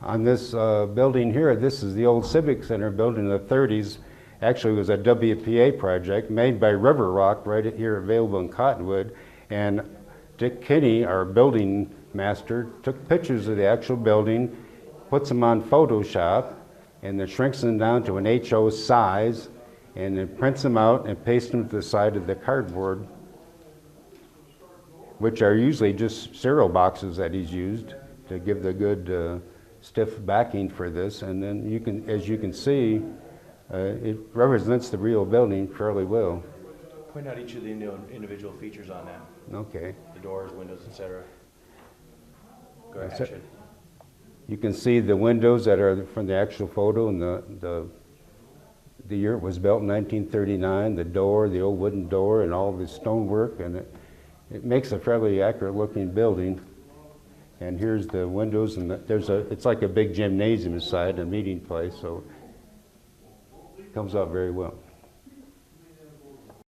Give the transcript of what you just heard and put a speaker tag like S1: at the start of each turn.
S1: On this building here, this is the old Civic Center built in the 30s. Actually, it was a WPA project made by River Rock right here, available in Cottonwood. And Dick Kinney, our building master, took pictures of the actual building, puts them on Photoshop, and then shrinks them down to an HO size, and then prints them out and pastes them to the side of the cardboard, which are usually just cereal boxes that he's used to give the good stiff backing for this. And then you can, as you can see, it represents the real building fairly well.
S2: Point out each of the individual features on that.
S1: Okay.
S2: The doors, windows, etc. Go ahead,
S1: So,
S2: action.
S1: you can see the windows that are from the actual photo, and the year it was built in 1939, the door, the old wooden door, and all the stonework, and it makes a fairly accurate looking building. And here's the windows, and it's like a big gymnasium inside, a meeting place, so it comes out very well.